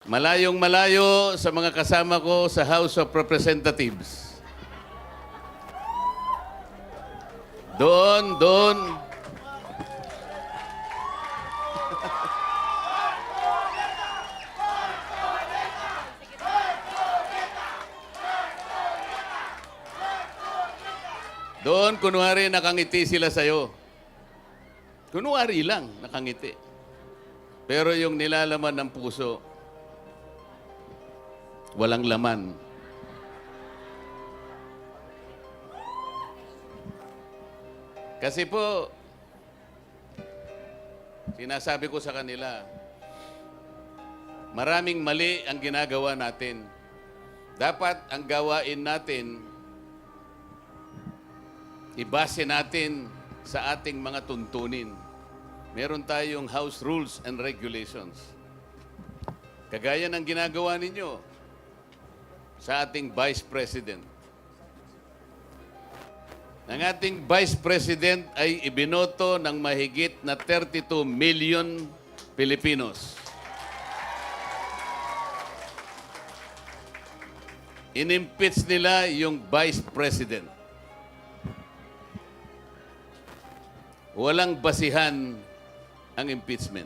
Malayong malayo sa mga kasama ko sa House of Representatives. Doon. Doon, kunwari nakangiti sila sa'yo. Kunwari lang, nakangiti. Pero yung nilalaman ng puso, walang laman. Kasi po, sinasabi ko sa kanila, maraming mali ang ginagawa natin. Dapat ang gawain natin, ibase natin sa ating mga tuntunin. Meron tayong House Rules and Regulations. Kagaya ng ginagawa ninyo sa ating Vice President. Ang ating Vice President ay ibinoto ng mahigit na 32 million Pilipinos. In-impeach nila yung Vice President. Walang basihan ang impeachment.